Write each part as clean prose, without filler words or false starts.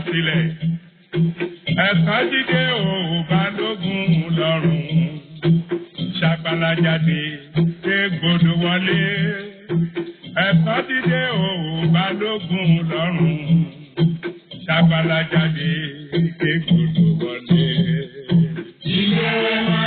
sílẹ̀. Ẹ̀kan jíde ò balógun lọ́rùn. Ṣàgbàlá jáde dé gbòdò wọlé. Ẹ̀kan jíde ò balógun lọ́rùn. Ṣàgbàlá jáde dé gbòdò wọlé. Ilé wa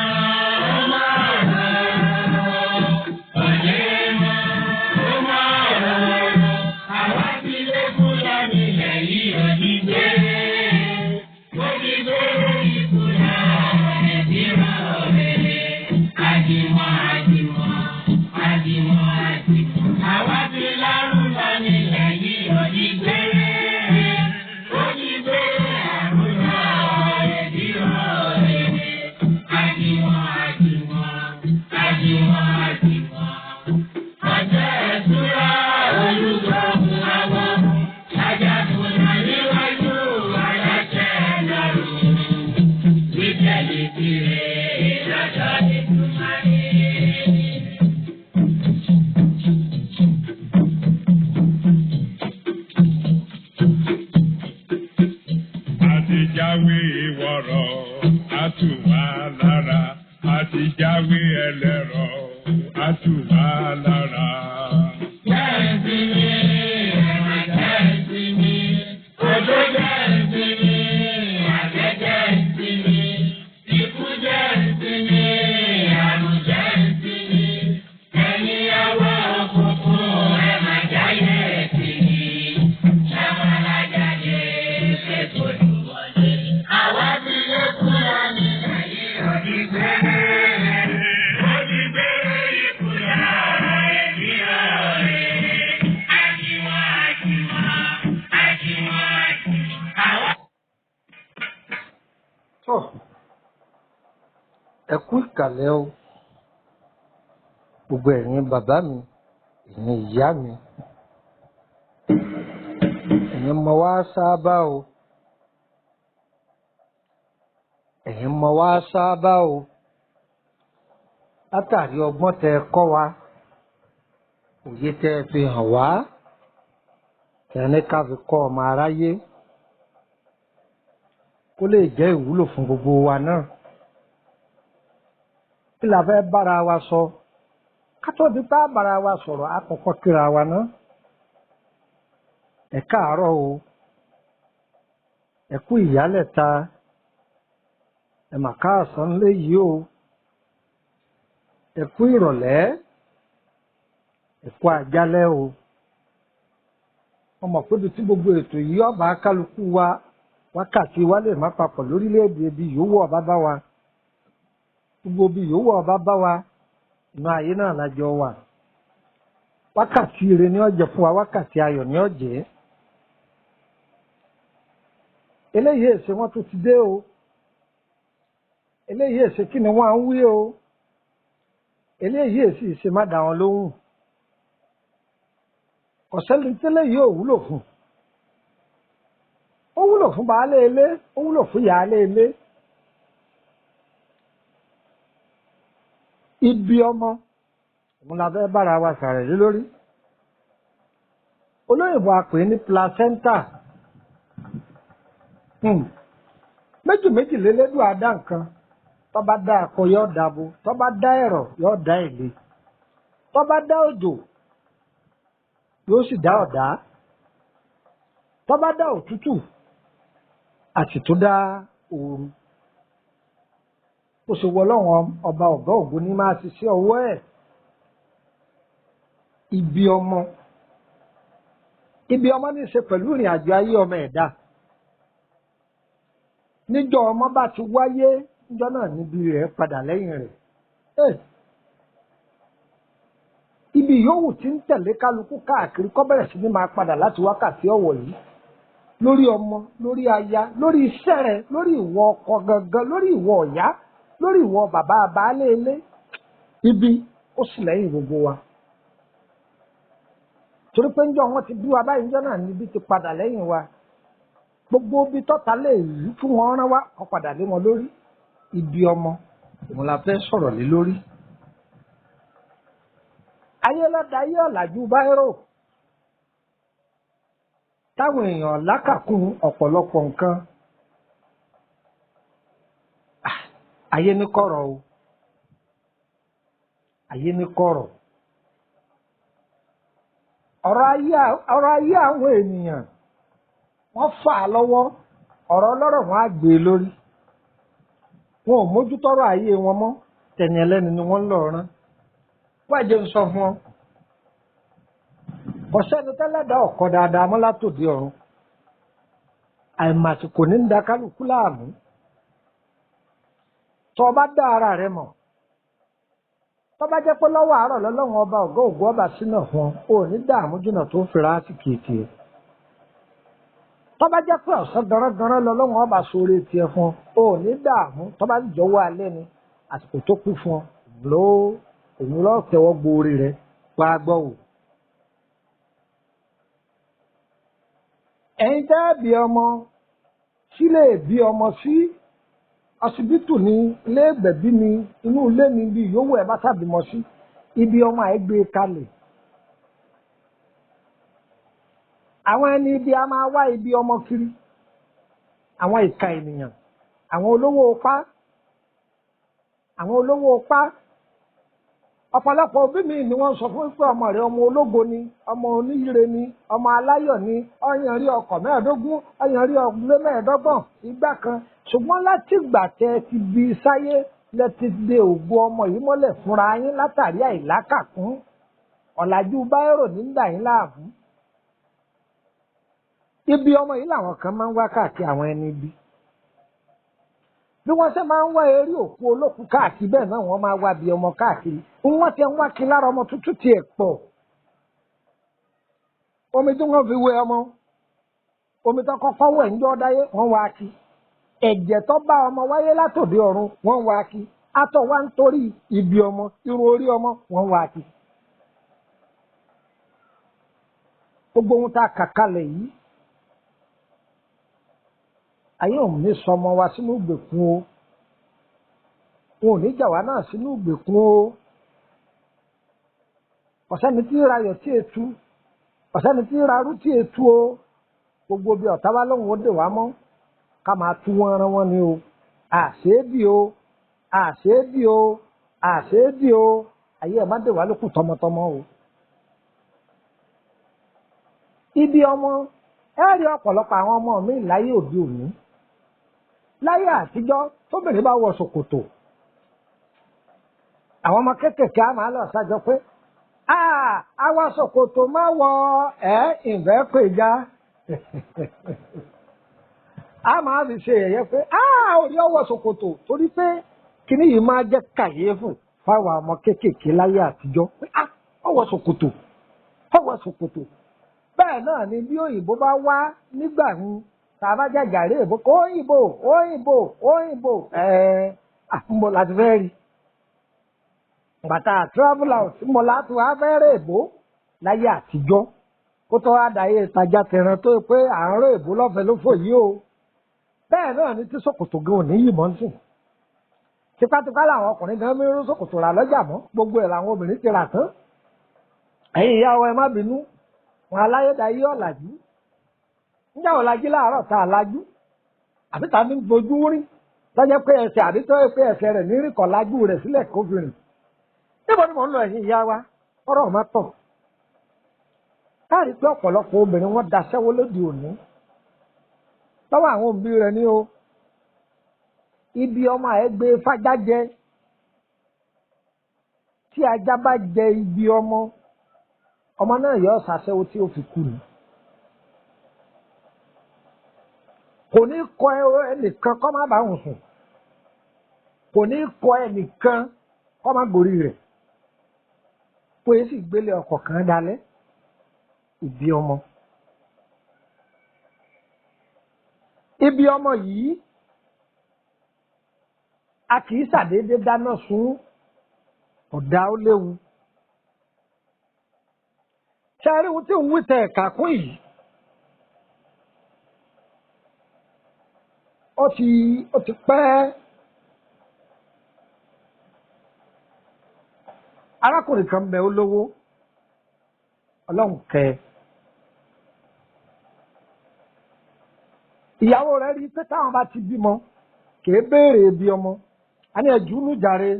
ẹ kú ìkàlẹ̀ o gbogbo ẹ̀yin bàbá mi ẹ̀yin ìyá mi ẹ̀yin mọ wá sábà o ẹ̀yin mọ wá sábà o látàrí ọgbọ́n tẹ́ ẹ kọ́ wa òye tẹ́ ẹ fi hàn wá ẹni ká fi kọ́ ọmọ aráyé kó lè jẹ́ ìwúlò fún gbogbo wa náà. Kí la fẹ́ bára wa sọ ká tó di pa bára wa sọ̀rọ̀ àkọ́kọ́ kíra wa ná. Ẹ káàárọ̀ o ẹ kú ìyálẹ̀ta ẹ mà káàsán léyìí o ẹ kú ìrọ̀lẹ́ ẹ kú àjálẹ́ o. Ọmọ pé bí tí gbogbo ètò yìí ọba kálukú wa wákàtí wa lè má papọ̀ lórílẹ̀‐èdè ibi yòówù ọba bá wa. Gbogbo bí yòówù ọba bá wa inú ayé náà lájọ wà wákàtí ire ní ọjẹ fún wa wákàtí ayọ̀ ní ọjẹ eléyìí èsè wọn tún ti dé o eléyìí èsè kí ni wọn à ń wí o eléyìí èsì ìṣe má dá wọn lóhùn ọ̀sẹ́ni tẹ́lẹ̀ yìí ò wúlò fún ó wúlò fún baálé ilé ó wúlò fún ìyáálé ilé. Ibi ọmọ òun la fẹ́ bára wa sàrẹ̀ lé lórí olóyìnbó a pè ní placenta méjì lélédùn àdá nǹkan tó bá dá akọ yóò dabo tó bá dá ẹ̀rọ̀ yóò dá èlé tó bá dá òjò yóò sì dá ọ̀dá tó bá dá òtútù àti tó dá ooru. Ó ṣe wọ lọ́wọ́n ọba ọ̀gá ògo ní máa ṣiṣẹ́ ọwọ́ ẹ̀. Ibi ọmọ ní í ṣe pẹ̀lú ìrìn àjò ayé ọmọ ẹ̀dá. Níjọ́ ọmọ bá ti wáyé níjọ́ náà níbi rẹ̀ padà lẹ́yìn rẹ̀. Ibi yòówù tí ń tẹ̀lé kálukú káàkiri kọ́ bẹ̀rẹ̀ sí ní máa padà láti wákàtí ọ̀wọ̀ yìí. Lórí ọmọ, lórí aya, lórí iṣẹ́ rẹ̀, lórí ìwọ ọkọ gangan, lórí ìwọ ọ̀yá. Lórí ìwọ bàbá baálé ilé ibi ó sì lẹ́yìn gbogbo wa torí pé ńjọ́ wọn ti bí wa báyìí ńjọ́ náà níbi ti padà lẹ́yìn wa gbogbo ibi tọ́ta lè yí fún wọn rán wa kọ́ padà lé wọn lórí ibi ọmọ òun la fẹ́ sọ̀rọ̀ lé lórí. Ayé lọ́dà ayé ọ̀làjú báírò táwọn èèyàn lákàkún ọ̀pọ̀lọpọ̀ nǹkan. Ayé ní kọ̀rọ̀ o, ayé ní kọ̀rọ̀. Ọ̀rọ̀ ayé àwọn ènìyàn wọ́n fà á lọ́wọ́, ọ̀rọ̀ ọlọ́rọ̀ wọn á gbé e lórí. Wọn ò mójútọ́rọ̀ ayé wọn mọ́, tẹ̀ni ẹlẹ́ni ni wọ́n ń lọ rán. Wọ́n àjẹ́ ń sọ fún ọ. Ọ̀sẹ́ni tẹ́lẹ̀dá ọ̀kọ́ dáadáa mọ́ látòdì ọ̀run. Àìmàsìkò ní ń da kálukú láàmú. Tọ́ ọ bá dá ara rẹ mọ̀. Tọ́ bá jẹ́ pé lọ́wọ́ àárọ̀ lọ́lọ́run ọba ọ̀gá ògo ọba sínú fún ọ, ò ní dààmú jìnnà tó fìrà sí kìtì ẹ̀. Tọ́ bá jẹ́ pé ọ̀sán ganran lọ́lọ́run ọba sórí tiẹ̀ fún ọ, ò ní dààmú. Tọ́ bá jọ̀wọ́ alẹ́ ni àsìkò tó kú fún ọ, òun ló tẹ́wọ́ gbórí rẹ wá gbọ́ wò. Ẹ̀yin tẹ́ bí ọmọ sílé bí ọmọ sí ọsibítù ní ilé ìgbẹ̀bí ní inú ilé mi bí yòówù ẹ̀ bá tàbímọ sí ibi ọmọ ẹ̀ gbé kalẹ̀. Àwọn ẹni ibi a máa wá ibi ọmọ kiri, àwọn ìka ènìyàn, àwọn olówó opá. Ọ̀pọ̀lọpọ̀ òbí mi ni wọ́n sọ fún pé ọmọ rẹ̀ ọmọ ológo ni, ọmọ oníyire ni, ọmọ aláyọ̀ ni, ọyàn rí ọkọ̀ 15, ọyàn rí ọgbẹ́ 15 ìgbà kan. Ṣùgbọ́n láti ìgbà tẹ́ ti bí sáyé lẹ ti de ògo ọmọ yìí mọ́lẹ̀ fúnra yín látàrí àìlákàkún. Ọ̀làjú báírò ní ń dà yín láàmú. Ibi ọmọ yìí làwọn kan máa ń wá káàkiri àwọn ẹni bí. Bí wọ́n ṣe máa ń wá eré òkú olókùú káàkiri bẹ́ẹ̀ náà wọ́n máa wá bí ọmọ káàkiri. Wọ́n ti ń wá kí lára ọmọ tútù tiẹ̀ pọ̀. Omi tí wọ́n fi wé ọmọ, omi tó kọ́kọ́ wẹ̀ ń jọ́ dáyé, wọ́n wá kí. Ẹ̀jẹ̀ tó bá ọmọ wáyé látòdì ọ̀run, wọ́n wá kí. Atọ̀ wá ń torí ibi ọmọ, irun orí ọmọ, wọ́n wá kí. Gbogbo ohun tá a kà kalẹ̀ yìí, ayé òun ní sọmọ wa sínú ìgbèkùn o. Wọn ò ní jà wá náà sínú ìgbèkùn o. Ọ̀sẹ́ni tí ra ayọ̀ tí ètú, ọ̀sẹ́ni tí ra arú tí ètú o. Gbogbo bí ọ̀tá wá lóhùn ó dè wá mọ́, ká máa tú wọn ran wọn ni o. Àṣéébì o, àṣéébì o, àṣéébì o. Ayé ẹ̀ má dè wá lókù tọmọtọmọ o. Ibi ọmọ, ẹ rí ọ̀pọ̀lọpọ̀ àwọn ọmọ mi láyé òde òní. Láyé àtijọ́ tóbìnrin bá wọ ṣòkòtò, àwọn ọmọ kéékèèké á máa lọ sájọ pé àwa ṣòkòtò má wọ ìfẹ́ péjá. A máa fi ṣe ẹ̀yẹ pé orí ọwọ́ ṣòkòtò torí pé kíní yìí máa jẹ́ kàyéfù fáwọn ọmọ kéékèèké láyé àtijọ́ pé ọwọ́ ṣòkòtò. Bẹ́ẹ̀ náà ni bí òyìnbó bá wá nígbà ń tàbá jàjàre èbó kó òyìnbó ń bọ̀ láti fẹ́ rí. Bàtà travel out ń bọ̀ láti wá fẹ́ rí èbó láyé àtijọ́ kó tó wá dàyé ìtajà tẹ̀ràn tó pé àárọ̀ èbó lọ́fẹ̀ẹ́ ló fò yìí o. Bẹ́ẹ̀ náà ni tí ṣòkòtò gan ò ní yìí mọ́ ń sìn. Tipátipá làwọn ọkùnrin gan mírú ṣòkòtò rà lọ́jà mọ́, gbogbo ẹ̀ làwọn obìnrin ti rà tán. Ẹ̀yin ìyàwó ẹ má bínú. Wọn aláyédáyé ọ̀làjú. Níjà ọ̀làjú láàárọ̀ tá àlájú. Àbí ta ní fojú rí. Tọ́jẹ́ pé ẹsẹ̀ àbí tọ́jẹ́ pé ẹsẹ̀ rẹ̀ nírìn kọ̀ lájú rẹ̀ sílẹ̀ kóbìnrin. Níbo ni mò ń lọ ẹ̀yin ìyá wa? Ọ̀rọ̀ ọ̀ma tọ̀. Káàrí pé ọ̀pọ̀lọpọ̀ obìnrin wọn daṣẹ́wó lóde òní. Lọ́wọ́ àwọn òbí rẹ̀ ní o. Ibi ọmọ ẹ̀ gbé fájá jẹ. Tí ajá bá jẹ ibi ọmọ náà yọ ṣàṣẹ́wó tí ó fi kú ni. Kò ní kọ ẹnìkan kọ́ má bàa sùn. Kò ní kọ ẹnìkan kọ́ má gòrí rẹ̀. Pé sì gbélé ọkọ̀ kan dalẹ̀. Ibi ọmọ. Ibi ọmọ yìí a kì í ṣàdédé dáná sun ọ̀dà ó léwu. Ṣẹ́rí ohun tí ń wí tẹ ẹ̀ka kún yìí, ó ti pẹ́. Arákùnrin kan bẹ olówó, Ọlọ́run kẹ́. ìyàwó rẹ̀ rí pé táwọn bá ti bímọ kìí béèrè ibi ọmọ a ní ẹ̀jú lùjàre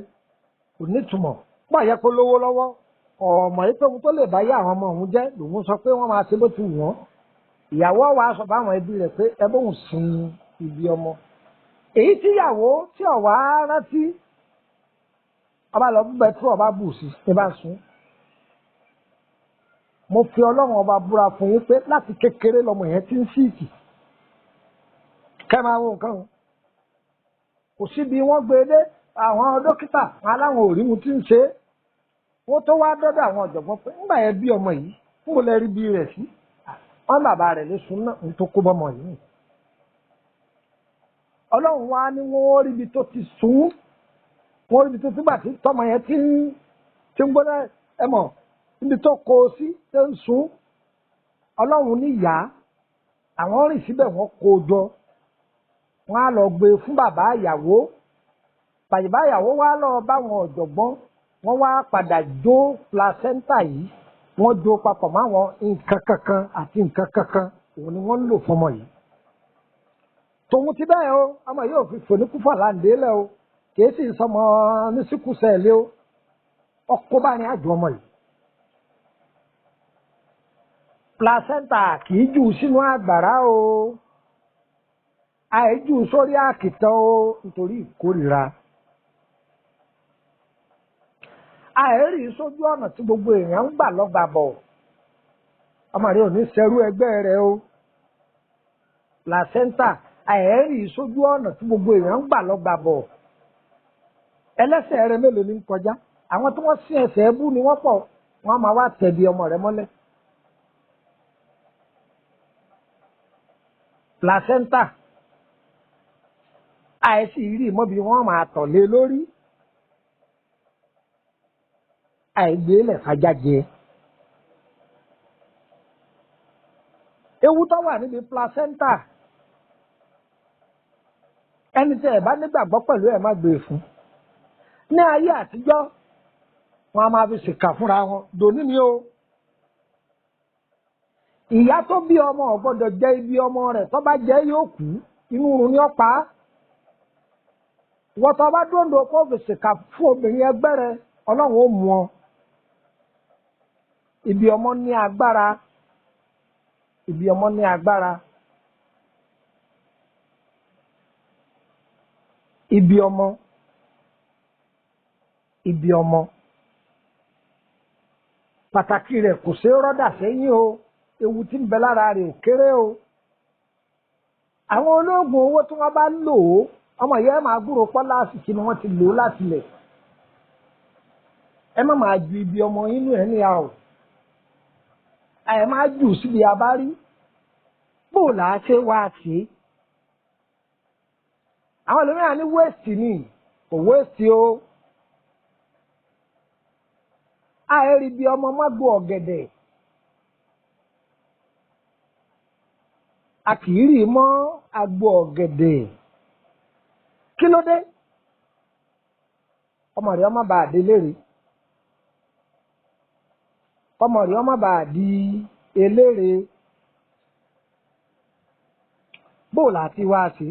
kò nítumọ̀ pọ̀ yẹ kó lówó lọ́wọ́ ọmọ yìí pé ohun tó lè bá yá àwọn ọmọ òun jẹ́ lòun sọ pé wọ́n máa ṣe bó ti wù wọ́n ìyàwó wa sọ fáwọn ẹbí rẹ̀ pé ẹ bóun sin ibi ọmọ èyí tíyàwó tí ọ̀wá rántí ọba lọ bú bẹ́ẹ̀ tí ọba bù sí ní bá sùn mo fi ọlọ́run ọba búra fún yín pé láti kékeré lọmọ yẹn ti ń síìkì kẹ́ máa wo nǹkan o kò síbi wọ́n gbé dé àwọn dókítà wọn aláwọn ò rí mu tí ń ṣe é wọ́n tó wá dọ́dọ̀ àwọn ọ̀jọ̀gbọ́n pé ńgbà yẹn bí ọmọ yìí ń wò lẹ́rí bí rẹ̀ sí wọ́n bàbá rẹ̀ lè sùn náà ń tó kó bọ́mọ yìí ọlọ́run wá ní wọ́n rí ibi tó ti sùn wọ́n rí ibi tó túbà tí tọmọ yẹn ti ń gbóná ẹ mọ̀ níbi tó kó o sí tó ń sùn ọlọ́run ní ìyá àwọn rìn síbẹ̀ wọ́n kó o jọ wọ́n á lọ gbé fún bàbá ìyàwó bàbá ìyàwó wá lọ báwọn ọ̀jọ̀gbọ́n wọ́n wá padà jó placenta yìí wọ́n jó papọ̀ máwọn nǹkan kankan àti nǹkan kankan òun ni wọ́n ń lò fọmọ yìí tòun ti bẹ́ẹ̀ o ọmọ yìí ò fi fòníkúfà láǹdé lẹ̀ o kìí sì sọmọ ní síkúsẹ̀lẹ̀ o ọkọ bá ní àjọ ọmọ yìí placenta kìí jù sínú àgbàrá o àìjù sórí àkìtàn o nítorí ìkórìíra àìrí sójú ọ̀nà tí gbogbo èèyàn ń gbà lọ́gbà bọ̀ ọmọ rẹ ò ní ṣerú ẹgbẹ́ rẹ o placenta àìrí sójú ọ̀nà tí gbogbo èèyàn ń gbà lọ́gbà bọ̀ ẹlẹ́sẹ̀ rẹ mélòó ní kọjá àwọn tí wọ́n sí ẹsẹ̀ ẹbú ni wọ́n pọ̀ wọ́n máa wá tẹ̀bi ọmọ rẹ mọ́lẹ̀ placenta àìsí rí mọ́bi wọ́n máa tọ̀lé lórí àìgbélẹ̀ fàjájẹ ewu tó wà níbi placenta ẹni tẹ́ ẹ bá nígbàgbọ́ pẹ̀lú ẹ̀ má gbé fún ní ayé àtijọ́ wọn a máa fi ṣèkà fúnra wọn dòní ni o ìyá tó bí ọmọ ò gbọ́dọ̀ jẹ ibi ọmọ rẹ̀ tó bá jẹ yóò kú inú oorun ni ó pa á wọ́n tó bá dóńdó kó fi ṣèkà fún obìnrin ẹgbẹ́ rẹ̀ ọlọ́run ó mú ọ ibi ọmọ ní agbára ibi ọmọ ní agbára ibi ọmọ pàtàkì rẹ̀ kò ṣeé rọ́dà sẹ́yìn o ewu tí ń bẹ lára rẹ̀ ò kéré o àwọn olóògùn owó tí wọ́n bá lò ó ọmọ yẹn máa gbúrò pọ́láàsì kí ni wọ́n ti lò ó láti lẹ̀ ẹ má máa ju ibi ọmọ inú ẹ̀ ní a ò ẹ máa jù síbi abárí bó là á ṣe wá sí àwọn ẹlòmíràn ní wéèsì ni kò wéèsì o àìrí bí ọmọ má gbó ọ̀gẹ̀dẹ̀ a kì í rí mọ́ agbo ọ̀gẹ̀dẹ̀ kí ló dé ọmọ rẹ̀ ọmọ bá dé lérè ọmọ rẹ̀ ọmọ bá di eléré bóòlù àti wá sí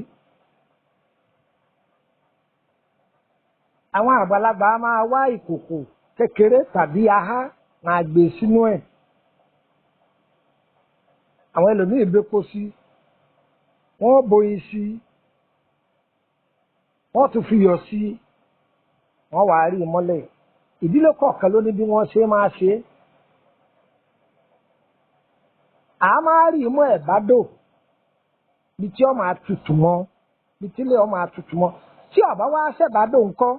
àwọn àgbàlagbà máa wá ìkòkò kékeré tàbí ahá máa gbé sínú ẹ̀ àwọn ẹlòmíì gbépo sí wọ́n boyin sí wọ́n tún fi yọ̀ sí wọ́n wàá rí mọ́lẹ̀ ìdílé kọ̀ọ̀kan ló ní bí wọ́n ṣe máa ṣe a máa rí mọ́ ẹ̀bádò bí tí ọmọ àtutù mọ́ bí tí ilé ọmọ àtutù mọ́ tí ọba wá ṣẹ̀bádò ńkọ́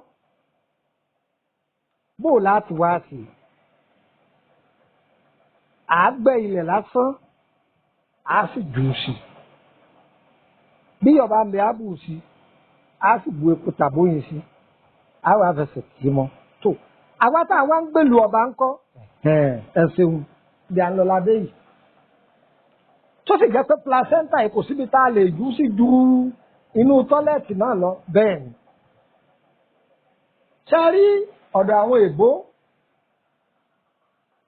bó láti wá sí àgbẹ̀ ilẹ̀ lásán a sì jù ú sí bí ọba ń bẹ ábù sí a sì bu epo tàbóyin sí a wà fẹsẹ̀ tì í mọ́ tó àwa tá a wá ń gbèlú ọba ńkọ́ ẹ ṣeun bí a ń lọ ládé yìí tó sì jẹ́ pé placenta yìí kò síbi tá a lè jù sí ju inú tọ́lẹ́ẹ̀tì náà lọ bẹ́ẹ̀ ni ṣe rí ọ̀dọ̀ àwọn èèbó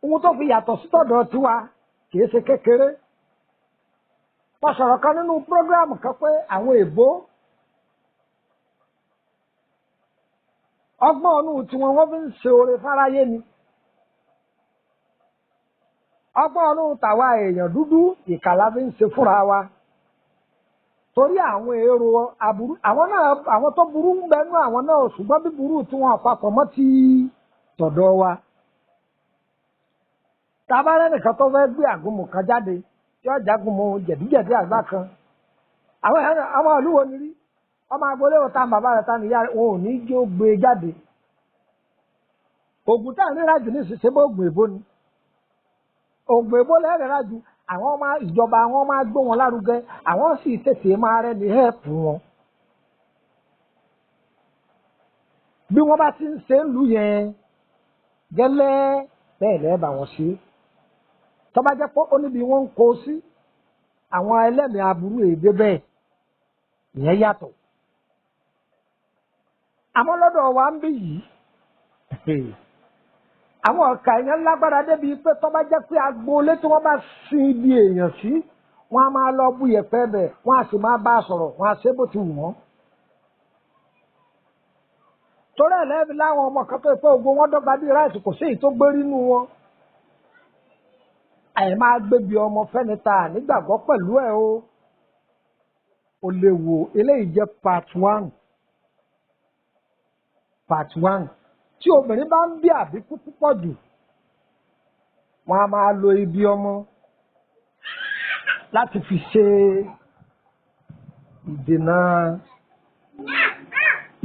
ohun tó fi yàtọ̀ sí tọ̀dọ̀ tiwa kìí ṣe kékeré mo sọ̀rọ̀ kan nínú prógráàmù kan pé àwọn èèbó ọgbọ́n ọ̀nù tiwọn wọ́n fi ń ṣe oore fáráyé ni ọgbọ́n ọ̀nù tàwa èèyàn dúdú ìkàlà fi ń ṣe fúnra wa torí àwọn èrò aburú àwọn tó burú ń bẹnu àwọn náà ṣùgbọ́n bí burú tí wọ́n papọ̀ mọ́ ti tọ̀dọ̀ wa tabarẹ́ nìkan tó fẹ́ gbé àgùnmù kan jáde tí ó jágùnmù jẹ̀díjẹ̀dí àgbà kan àwọn ìlú wo ni rí ọmọ agboolé wọn ta bàbá rẹ̀ ta nìyá rẹ̀ wọn ò ní jó gbé jáde ògùn tá à ń rírà jù ní ìṣiṣẹ́ bó ògùn èbó ni ògùn èbó lẹ́rẹ̀ẹ́rà jù àwọn ọmọ ìjọba àwọn máa gbé wọn lárugẹ àwọn sì tètè máa rẹ́ni hẹ́ẹ̀pù wọn bí wọ́n bá ti ń ṣe ń lù yẹn gẹ́lẹ́ bẹ́ẹ̀ lẹ́ẹ̀ bá wọn ṣe tó bá jẹ́ pé ó níbi wọ́n ń kó sí àwọn ẹlẹ́mìí aburú èdè bẹ́ẹ̀ ìyẹn yàtọ̀ àmọ́ lọ́dọ̀ wa ń bí yìí àwọn ọ̀kà èèyàn lágbára débi pé tó bá jẹ́ pé agboolé tí wọ́n bá sin ibi èèyàn sí wọ́n á máa lọ bú yẹ̀pẹ̀ bẹ̀ wọ́n á sì máa bá a sọ̀rọ̀ wọ́n á ṣe bó ti wù wọ́n. torí ẹ̀ lẹ́bi láwọn ọmọ kan tó pé ogun wọn dọ́gba bí ráìsì kò sí èyí tó gbé nínú wọn. àyè máa gbébi ọmọ fẹ́ni ta nígbàgbọ́ pẹ̀lú ẹ̀ o lè wò eléyìí jẹ́ part one tí obìnrin bá ń bí àbíkú púpọ̀ jù wọn a máa lo ibi ọmọ láti fi ṣe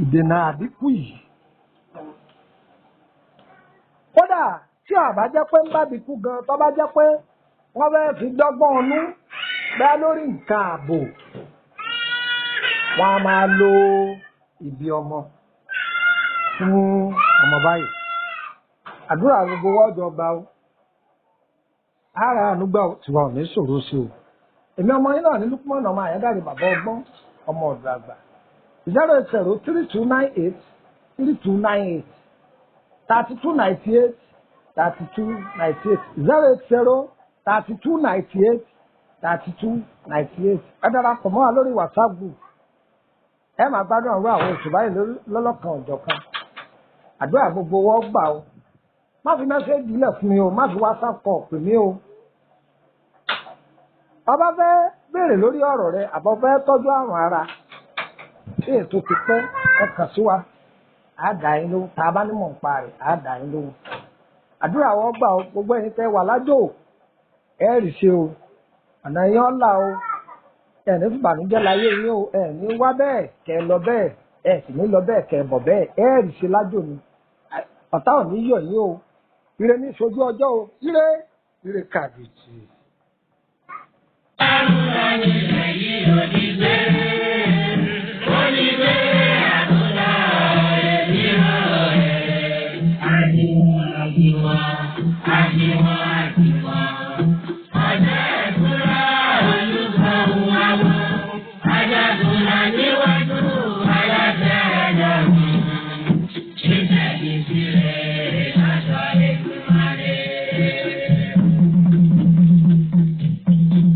ìdènà àbíkú yìí kódà tí ó bá jẹ́ pé ń bá àbíkú gan tó bá jẹ́ pé wọ́n fẹ́ẹ́ fi dọ́gbọ́n ọnú bá lórí nǹkan ààbò wọn a máa lo ibi ọmọ fún ọmọ báyìí àdúrà gbogbo wọ́ọ̀dù ọgbà o ara ànúgbà tí wọn ò ní ṣòro sí o èmi ọmọ yín náà ní Lukman ọmọ àyẹ́dàrí bàbá ọgbọ́n ọmọ ọ̀dọ̀ àgbà 0803298 3298 3298 3298 080 3298 3298 ẹ darapọ̀ mọ́ wa lórí WhatsApp group ẹ máa gbádùn àwọn oṣù báyìí lọ́lọ́kan ọ̀jọ̀kan àdúrà gbogbo wọ́n gbà o má fi mẹ́sẹ́ẹ̀jì lẹ̀ fún mi o má fi WhatsApp call pè mí o ọba fẹ́ béèrè lórí ọ̀rọ̀ rẹ àbọ̀ fẹ́ tọ́jú àrùn ara ṣé ètò ti pẹ́ ẹ kàn sí wa àádá yín lóhùn tá a bá nímọ̀ nípa rẹ̀ àádá yín lóhùn àdúrà wọ́n gbà o gbogbo ẹni tẹ́ wà lájò ẹ rì ṣe o ọ̀nà yín ọ̀la o ẹ ní fìbànújẹ́ láyé yín o ẹ ní wá bẹ́ẹ̀ kẹ́ lọ bẹ́ẹ̀ ẹ sì ní lọ bẹ́ẹ̀ kẹ́ bọ̀ bẹ́ẹ̀ ẹ rì ṣe lájò ni ọ̀tá ò ní yọ̀ yín o ire ní sojú ọjọ́ o ire kàbìtì.